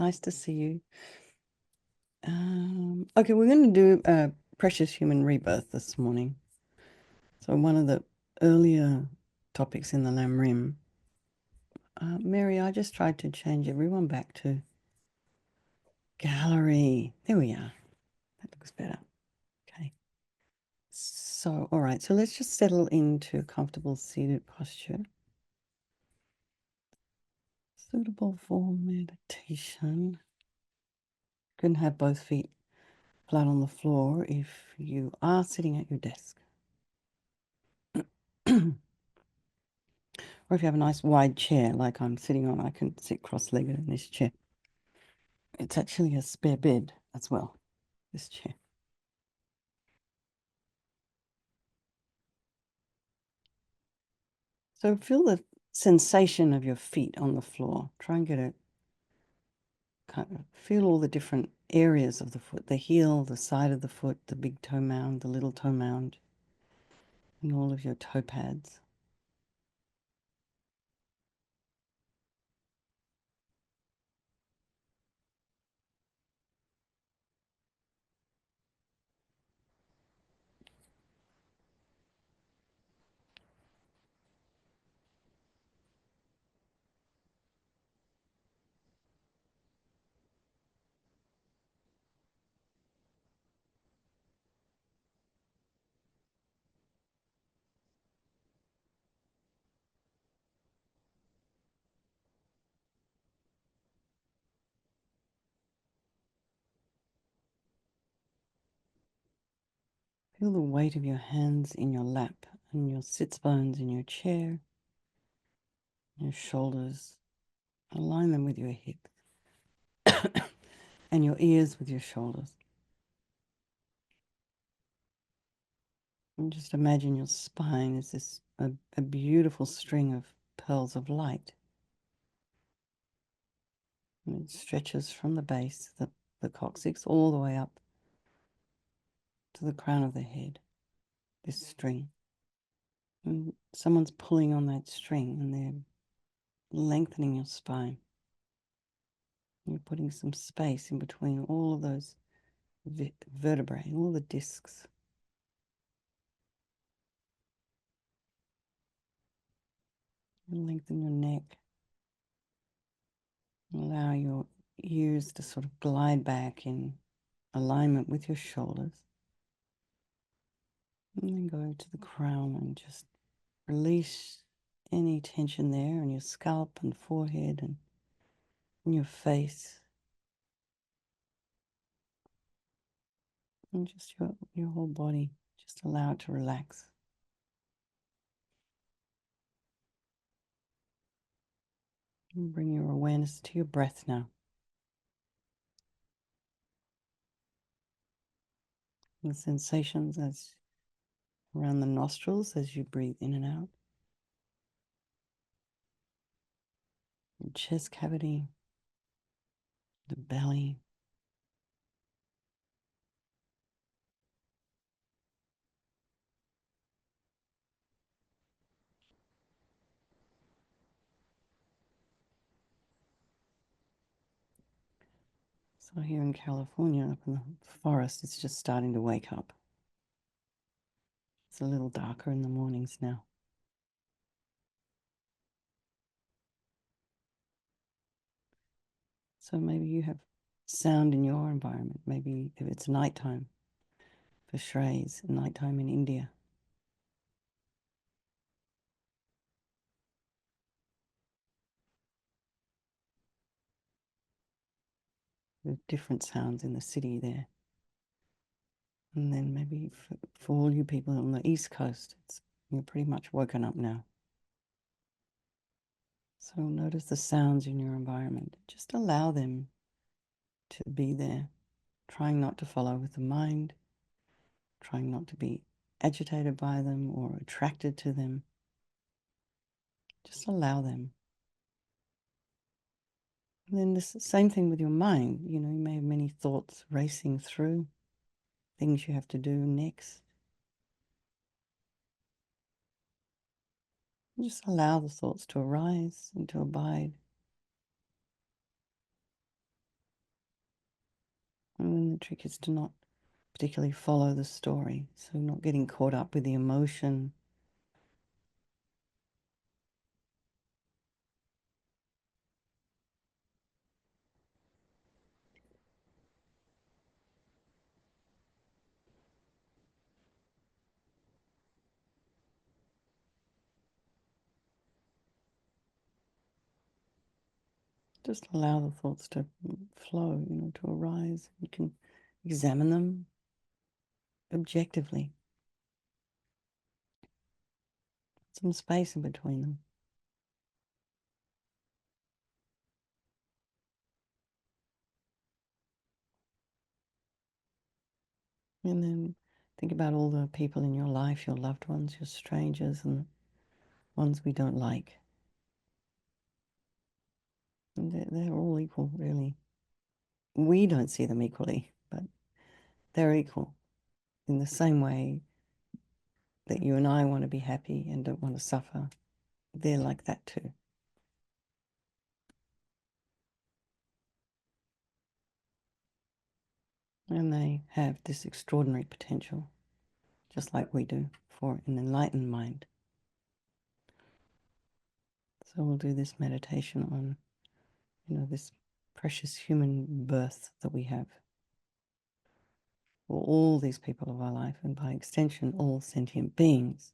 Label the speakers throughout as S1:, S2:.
S1: Nice to see you. Okay, we're going to do Precious Human Rebirth this morning. So one of the earlier topics in the Lam Rim. Mary, I just tried to change everyone back to gallery. There we are. That looks better. Okay. So, all right. So let's just settle into a comfortable seated posture. Suitable for meditation. You can have both feet flat on the floor if you are sitting at your desk. Or if you have a nice wide chair like I'm sitting on, I can sit cross-legged in this chair. It's actually a spare bed as well, this chair. So feel the sensation of your feet on the floor. Try and get a kind of feel all the different areas of the foot, the heel, the side of the foot, the big toe mound, the little toe mound, and all of your toe pads. Feel the weight of your hands in your lap and your sits bones in your chair, your shoulders. Align them with your hips and your ears with your shoulders. And just imagine your spine is this a beautiful string of pearls of light. And it stretches from the base, the coccyx, all the way up to the crown of the head, this string. And someone's pulling on that string and they're lengthening your spine. You're putting some space in between all of those vertebrae, all the discs. You lengthen your neck. Allow your ears to sort of glide back in alignment with your shoulders. And then go to the crown and just release any tension there on your scalp and forehead and in your face. And just your whole body. Just allow it to relax. And bring your awareness to your breath now. The sensations as around the nostrils as you breathe in and out. Your chest cavity, the belly. So here in California, up in the forest, it's just starting to wake up. It's a little darker in the mornings now. So maybe you have sound in your environment. Maybe if it's nighttime for Shreys, nighttime in India. With different sounds in the city there. And then maybe for all you people on the East Coast, you're pretty much woken up now. So notice the sounds in your environment. Just allow them to be there, trying not to follow with the mind, trying not to be agitated by them or attracted to them. Just allow them. And then the same thing with your mind. You may have many thoughts racing through, things you have to do next. Just allow the thoughts to arise and to abide. And then the trick is to not particularly follow the story, so not getting caught up with the emotion. Just allow the thoughts to flow, to arise. You can examine them objectively. Some space in between them. And then think about all the people in your life, your loved ones, your strangers, and ones we don't like. And they're all equal, really. We don't see them equally, but they're equal in the same way that you and I want to be happy and don't want to suffer. They're like that too. And they have this extraordinary potential, just like we do, for an enlightened mind. So we'll do this meditation on, this precious human birth that we have, for all these people of our life, and by extension, all sentient beings.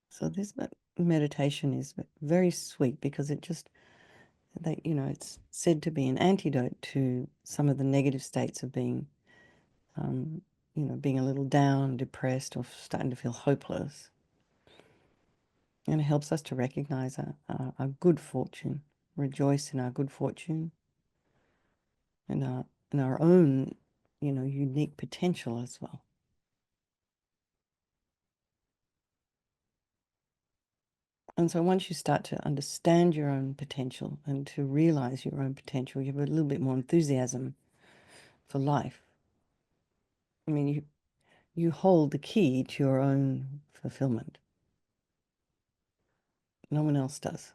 S1: So this meditation is very sweet because it's said to be an antidote to some of the negative states of being, being a little down, depressed, or starting to feel hopeless. And it helps us to recognize our good fortune, rejoice in our good fortune, and our own, unique potential as well. And so once you start to understand your own potential and to realize your own potential, you have a little bit more enthusiasm for life. I mean, you hold the key to your own fulfillment. No one else does.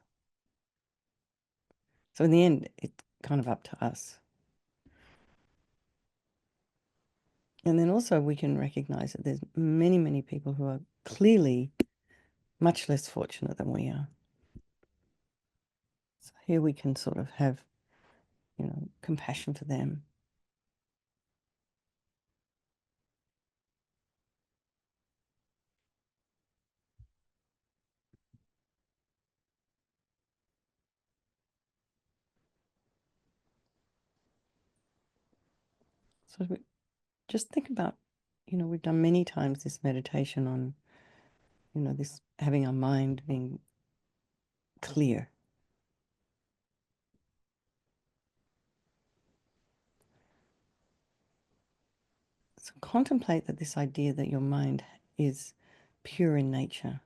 S1: So in the end, it's kind of up to us. And then also we can recognize that there's many, many people who are clearly much less fortunate than we are. So here we can sort of have, compassion for them. So just think about, we've done many times this meditation on, this having our mind being clear. So contemplate that this idea that your mind is pure in nature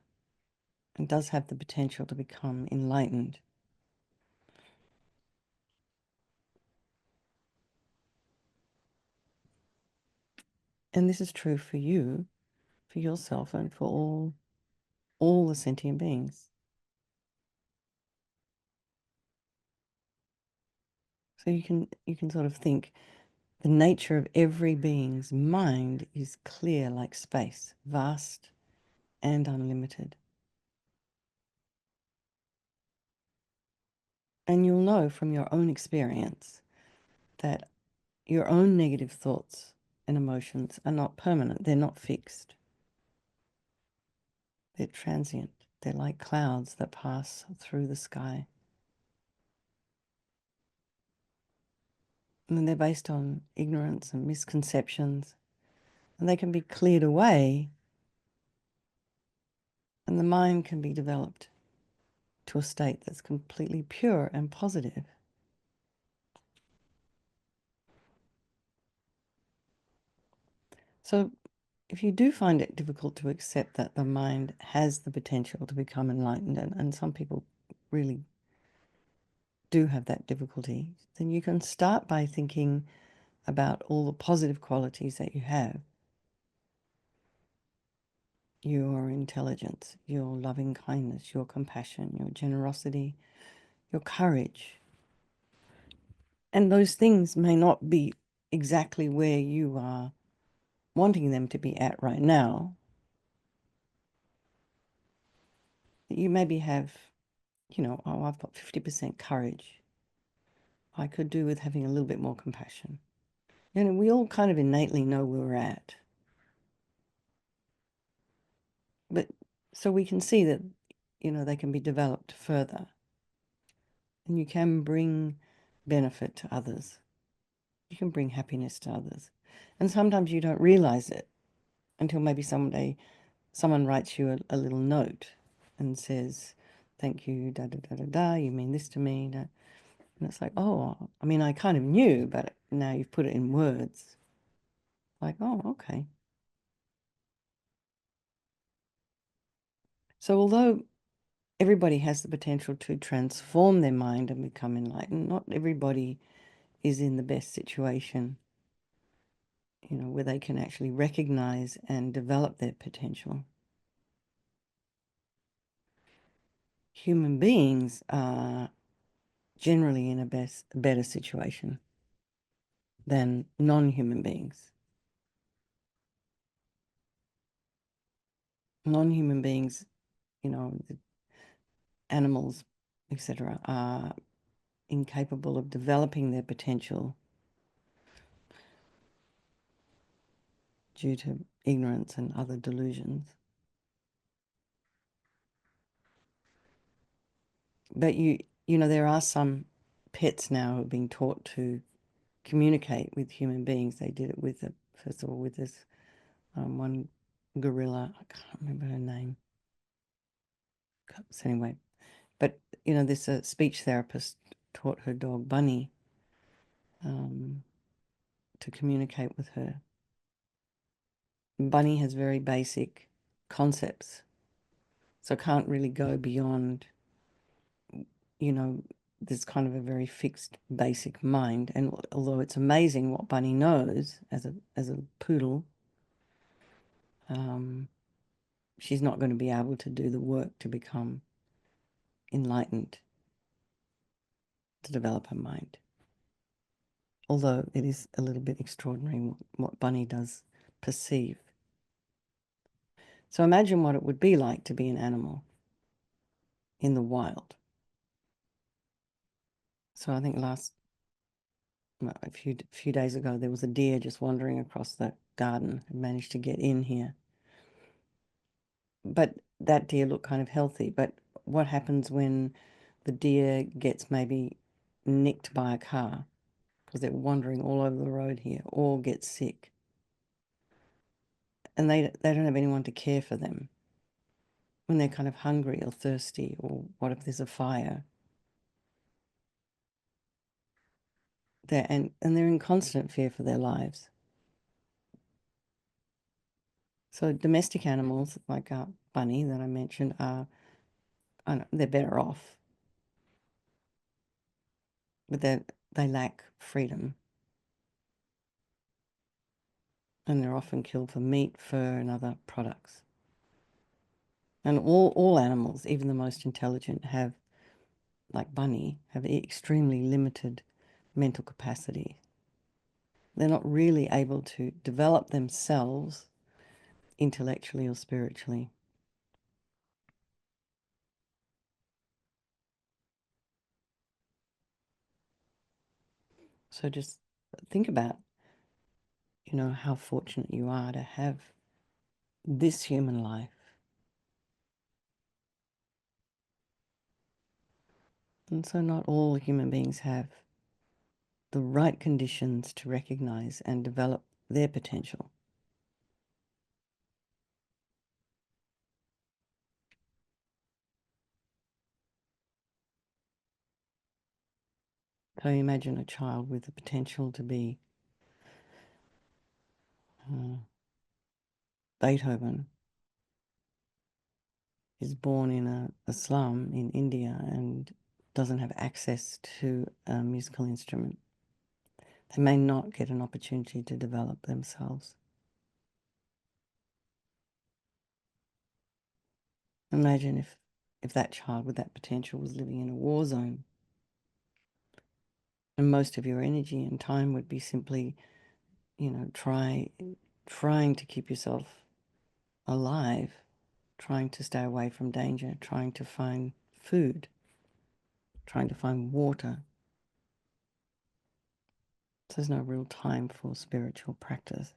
S1: and does have the potential to become enlightened. And this is true for you, for yourself, and for all the sentient beings. So you can sort of think the nature of every being's mind is clear like space, vast and unlimited. And you'll know from your own experience that your own negative thoughts and emotions are not permanent. They're not fixed. They're transient. They're like clouds that pass through the sky. And they're based on ignorance and misconceptions. And they can be cleared away, and the mind can be developed to a state that's completely pure and positive. So if you do find it difficult to accept that the mind has the potential to become enlightened, and some people really do have that difficulty, then you can start by thinking about all the positive qualities that you have. Your intelligence, your loving kindness, your compassion, your generosity, your courage, And those things may not be exactly where you are wanting them to be at right now. You maybe have, oh, I've got 50% courage. I could do with having a little bit more compassion. We all kind of innately know where we're at. But so we can see that, they can be developed further. And you can bring benefit to others. You can bring happiness to others. And sometimes you don't realize it until maybe someday someone writes you a little note and says, thank you, da da da da da, you mean this to me. Da. And it's like, oh, I mean, I kind of knew, but now you've put it in words. Like, oh, okay. So although everybody has the potential to transform their mind and become enlightened, not everybody is in the best situation, where they can actually recognize and develop their potential. Human beings are generally in a better situation than non-human beings. Non-human beings, the animals, etc., are incapable of developing their potential due to ignorance and other delusions. But there are some pets now who are being taught to communicate with human beings. They did it with, first of all, with this one gorilla. I can't remember her name. So anyway, but this speech therapist taught her dog Bunny to communicate with her. Bunny has very basic concepts, so can't really go beyond, this kind of a very fixed basic mind. And although it's amazing what Bunny knows as a poodle, she's not going to be able to do the work to become enlightened, to develop her mind. Although it is a little bit extraordinary what Bunny does perceive. So imagine what it would be like to be an animal in the wild. So I think a few days ago, there was a deer just wandering across the garden and managed to get in here. But that deer looked kind of healthy. But what happens when the deer gets maybe nicked by a car because they're wandering all over the road here, or gets sick? And they don't have anyone to care for them when they're kind of hungry or thirsty, or what if there's a fire? And they're in constant fear for their lives. So domestic animals like Bunny that I mentioned they're better off, but they lack freedom, and they're often killed for meat, fur, and other products. And all animals, even the most intelligent, like Bunny, have extremely limited mental capacity. They're not really able to develop themselves intellectually or spiritually. So just think about, how fortunate you are to have this human life. And so not all human beings have the right conditions to recognize and develop their potential. So imagine a child with the potential to be Beethoven is born in a slum in India and doesn't have access to a musical instrument. They may not get an opportunity to develop themselves. Imagine if that child with that potential was living in a war zone And most of your energy and time would be simply, trying to keep yourself alive, trying to stay away from danger, trying to find food, trying to find water. So there's no real time for spiritual practice.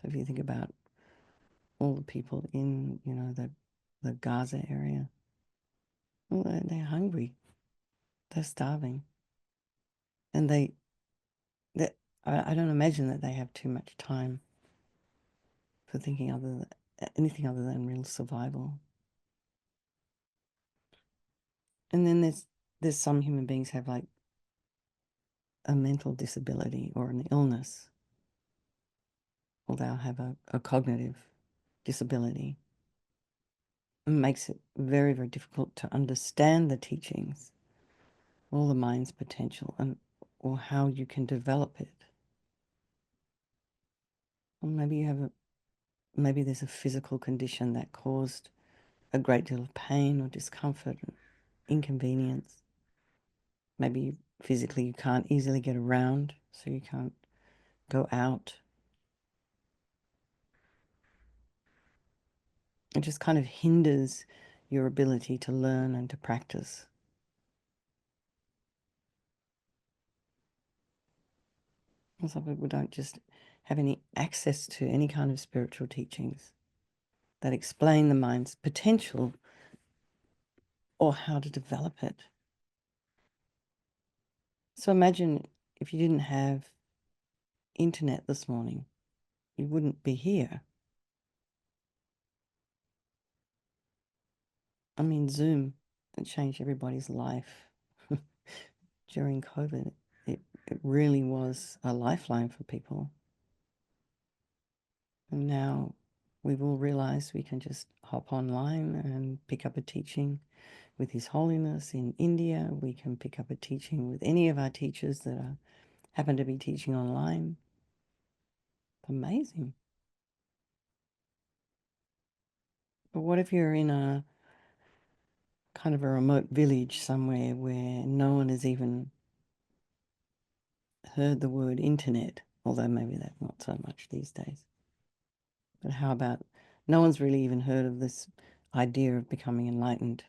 S1: So if you think about all the people in, the Gaza area, well, they're hungry, they're starving, and they I don't imagine that they have too much time for thinking anything other than real survival. And then there's some human beings have like a mental disability or an illness, or they'll have a cognitive disability. It makes it very, very difficult to understand the teachings, all the mind's potential, or how you can develop it. Or maybe there's a physical condition that caused a great deal of pain or discomfort and inconvenience. Maybe physically you can't easily get around, so you can't go out. It just kind of hinders your ability to learn and to practice. And some people don't just have any access to any kind of spiritual teachings that explain the mind's potential or how to develop it. So imagine if you didn't have internet this morning, you wouldn't be here. I mean, Zoom, it changed everybody's life during COVID. It really was a lifeline for people. And now we've all realized we can just hop online and pick up a teaching with His Holiness in India. We can pick up a teaching with any of our teachers that happen to be teaching online. Amazing. But what if you're in a kind of a remote village somewhere where no one has even heard the word internet, although maybe that's not so much these days. But how about no one's really even heard of this idea of becoming enlightened,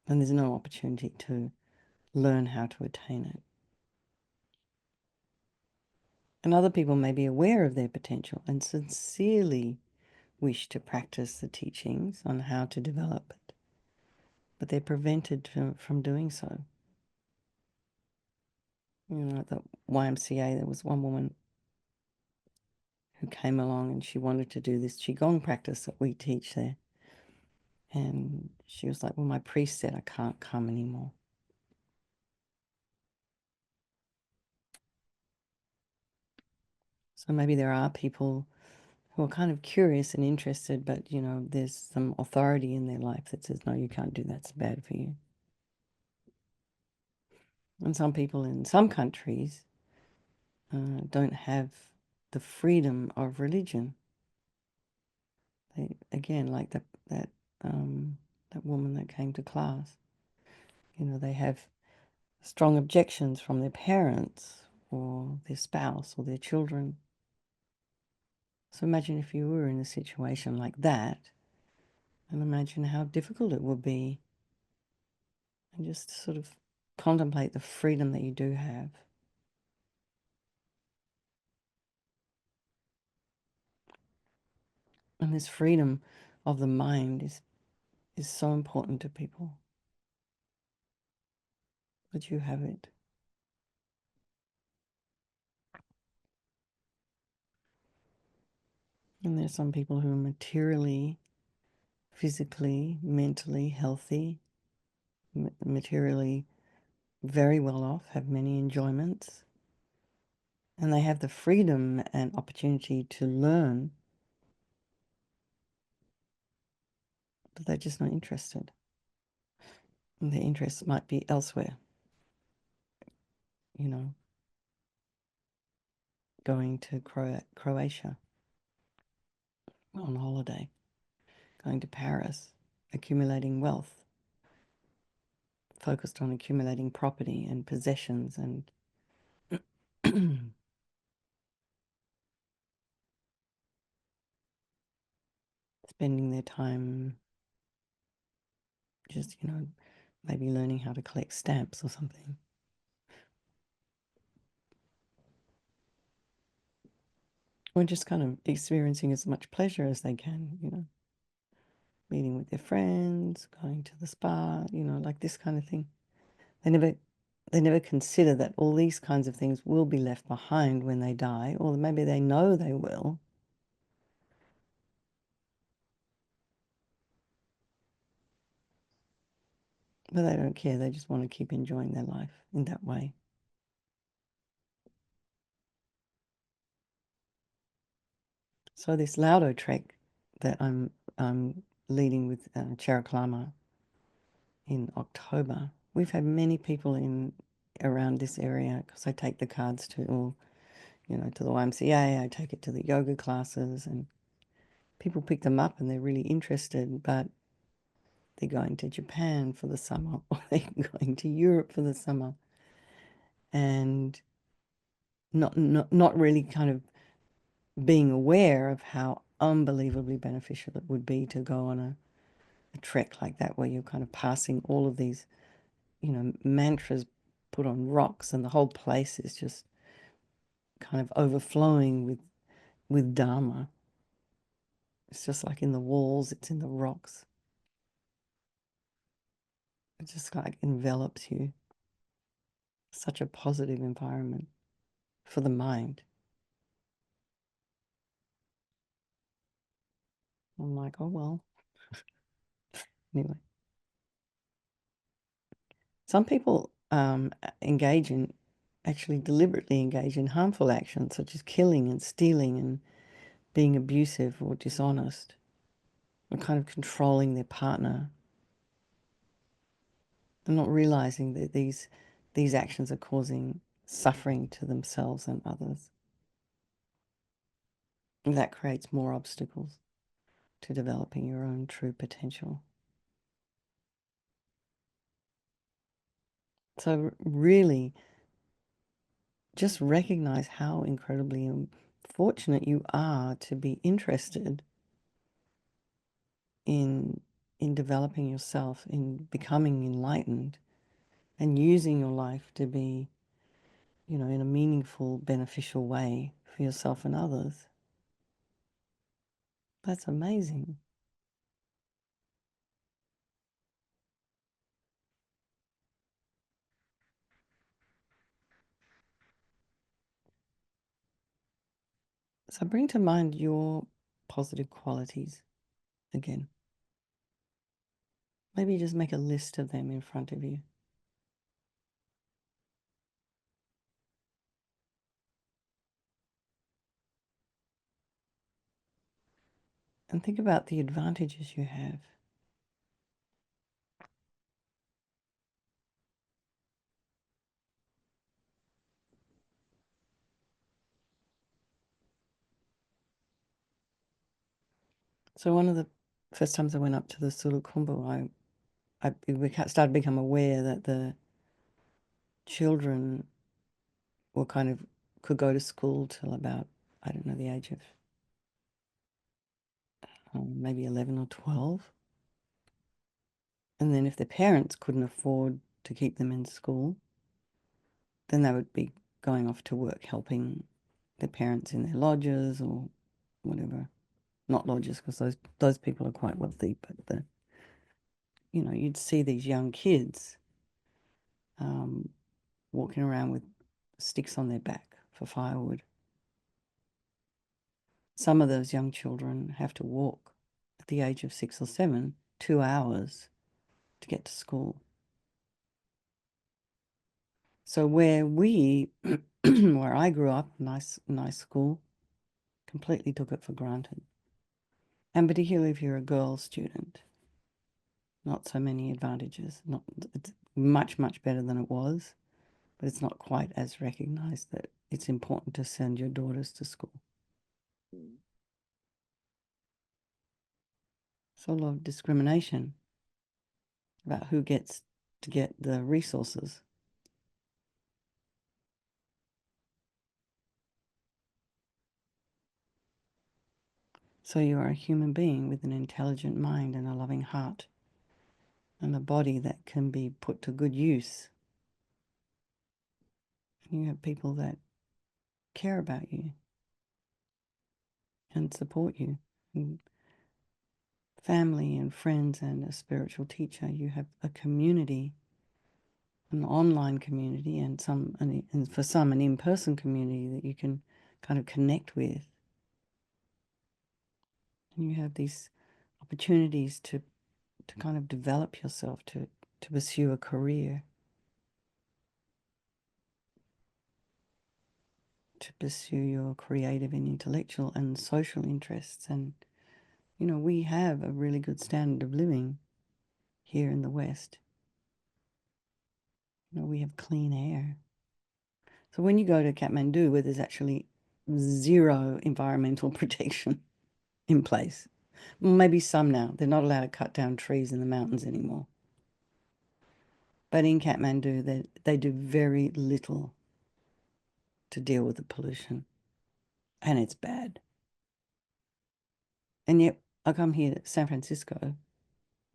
S1: and there's no opportunity to learn how to attain it. And other people may be aware of their potential and sincerely wish to practice the teachings on how to develop it, but they're prevented from doing so. At the YMCA, there was one woman who came along and she wanted to do this Qigong practice that we teach there. And she was like, well, my priest said I can't come anymore. So maybe there are people who are kind of curious and interested, but, there's some authority in their life that says, no, you can't do that, it's bad for you. And some people in some countries don't have the freedom of religion. They, again, like that woman that came to class, they have strong objections from their parents or their spouse or their children. So imagine if you were in a situation like that, and imagine how difficult it would be, and just sort of contemplate the freedom that you do have. And this freedom of the mind is so important to people, that you have it. And there's some people who are materially, physically, mentally healthy, materially very well off, have many enjoyments, and they have the freedom and opportunity to learn, but they're just not interested. And their interests might be elsewhere, going to Croatia on holiday, going to Paris, accumulating wealth, focused on accumulating property and possessions and spending their time just, maybe learning how to collect stamps or something. Or just kind of experiencing as much pleasure as they can, meeting with their friends, going to the spa, like this kind of thing. They never consider that all these kinds of things will be left behind when they die, or maybe they know they will. But they don't care. They just want to keep enjoying their life in that way. So this Laudo trek that I'm leading with Cheraklama in October, we've had many people in around this area because I take the cards to to the YMCA. I take it to the yoga classes, and people pick them up and they're really interested, but they're going to Japan for the summer or they're going to Europe for the summer, and not really kind of being aware of how unbelievably beneficial it would be to go on a trek like that, where you're kind of passing all of these, mantras put on rocks, and the whole place is just kind of overflowing with Dharma. It's just like in the walls, it's in the rocks. It just like envelops you. Such a positive environment for the mind. I'm like, oh well. Anyway, some people actually deliberately engage in harmful actions such as killing and stealing and being abusive or dishonest, or kind of controlling their partner, and not realizing that these actions are causing suffering to themselves and others. And that creates more obstacles to developing your own true potential. So really, just recognize how incredibly fortunate you are to be interested in developing yourself, in becoming enlightened, and using your life to be, in a meaningful, beneficial way for yourself and others. That's amazing. So bring to mind your positive qualities again. Maybe just make a list of them in front of you. And think about the advantages you have. So one of the first times I went up to the Sulukhumbu, I started to become aware that the children were could go to school till about, I don't know, the age of maybe 11 or 12. And then if their parents couldn't afford to keep them in school, then they would be going off to work helping their parents in their lodges or whatever. Not lodges, because those people are quite wealthy, but you'd see these young kids walking around with sticks on their back for firewood. Some of those young children have to walk at the age of 6 or 7, 2 hours to get to school. So where where I grew up, nice school, completely took it for granted. And particularly if you're a girl student, not so many advantages. It's much, much better than it was, but it's not quite as recognized that it's important to send your daughters to school. So a lot of discrimination about who gets to get the resources. So you are a human being with an intelligent mind and a loving heart and a body that can be put to good use. You have people that care about you and support you. And family and friends and a spiritual teacher. You have a community, an online community, and for some an in-person community that you can kind of connect with. And you have these opportunities to kind of develop yourself, to pursue a career, to pursue your creative and intellectual and social interests. And we have a really good standard of living here in the West. We have clean air. So when you go to Kathmandu, where there's actually zero environmental protection in place, maybe some now, they're not allowed to cut down trees in the mountains anymore. But in Kathmandu, they do very little to deal with the pollution. And it's bad. And yet I come here to San Francisco,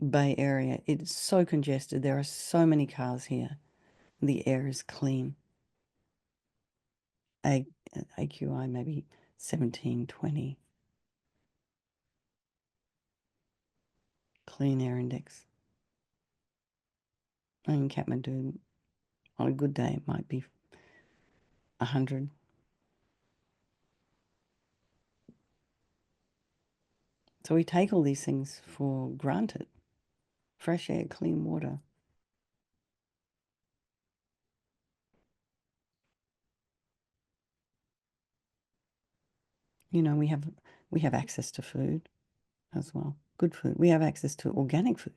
S1: Bay Area. It's so congested. There are so many cars here. The air is clean. AQI maybe 17, 20. Clean air index. In Kathmandu, on a good day, it might be 100. So we take all these things for granted. Fresh air, clean water. We have access to food as well. Good food. We have access to organic food.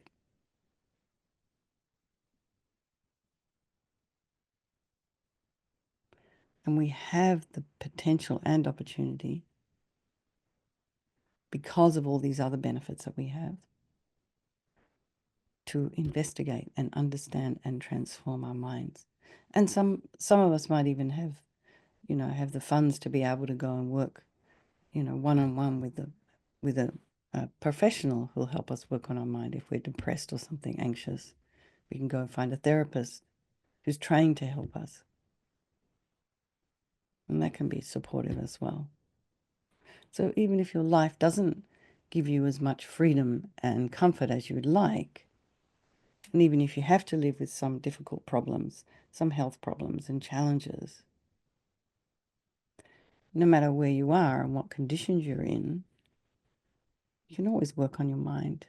S1: And we have the potential and opportunity, because of all these other benefits that we have, to investigate and understand and transform our minds. And some of us might even have the funds to be able to go and work, one-on-one with a professional who'll help us work on our mind. If we're depressed or something, anxious, we can go and find a therapist who's trained to help us. And that can be supportive as well. So even if your life doesn't give you as much freedom and comfort as you would like, and even if you have to live with some difficult problems, some health problems and challenges, no matter where you are and what conditions you're in, you can always work on your mind.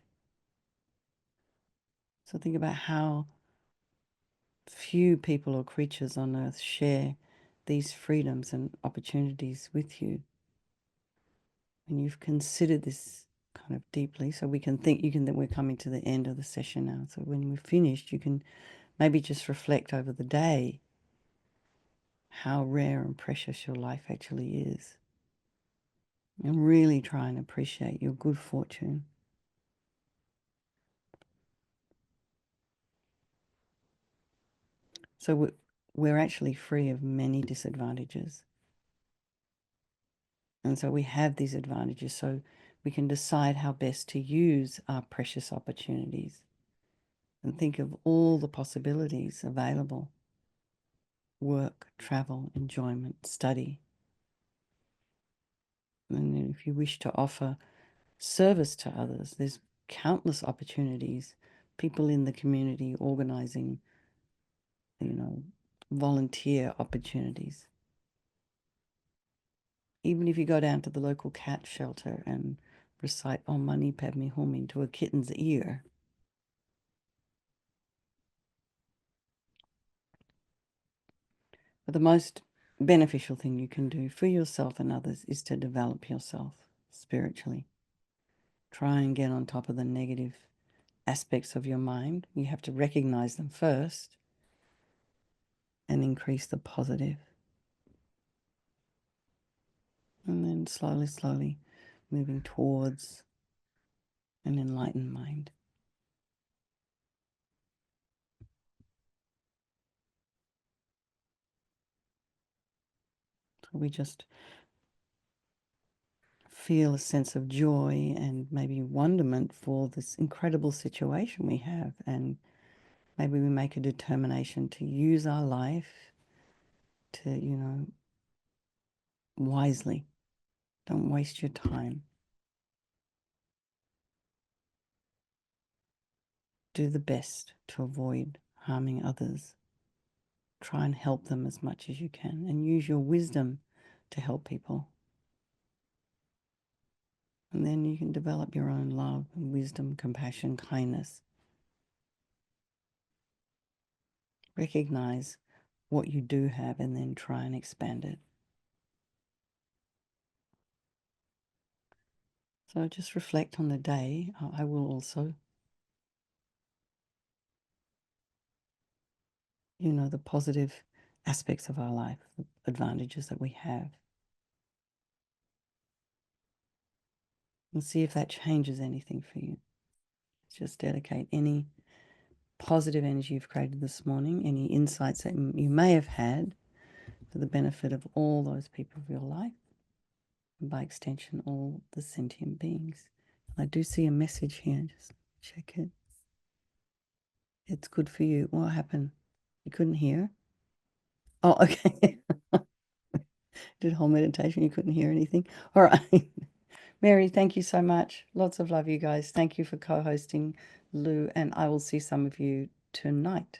S1: So think about how few people or creatures on earth share these freedoms and opportunities with you. And you've considered this kind of deeply, so we can think, we're coming to the end of the session now. So when we're finished, you can maybe just reflect over the day how rare and precious your life actually is. And really try and appreciate your good fortune. So we're actually free of many disadvantages. And so we have these advantages, so we can decide how best to use our precious opportunities and think of all the possibilities available: work, travel, enjoyment, study. And if you wish to offer service to others, there's countless opportunities. People in the community organizing, volunteer opportunities. Even if you go down to the local cat shelter and recite Om Mani Padme Hum into a kitten's ear. But the most beneficial thing you can do for yourself and others is to develop yourself spiritually. Try and get on top of the negative aspects of your mind. You have to recognize them first and increase the positive. And then slowly, slowly moving towards an enlightened mind. We just feel a sense of joy and maybe wonderment for this incredible situation we have, and maybe we make a determination to use our life to, wisely. Don't waste your time. Do the best to avoid harming others. Try and help them as much as you can, and use your wisdom to help people. And then you can develop your own love and wisdom, compassion, kindness. Recognize what you do have and then try and expand it. So just reflect on the day. I will also, the positive aspects of our life, the advantages that we have. And see if that changes anything for you. Just dedicate any positive energy you've created this morning, any insights that you may have had for the benefit of all those people of your life, and by extension, all the sentient beings. I do see a message here. Just check it. It's good for you. What happened? You couldn't hear? Oh, okay. Did whole meditation. You couldn't hear anything. All right. Mary, thank you so much. Lots of love, you guys. Thank you for co-hosting, Lou, and I will see some of you tonight.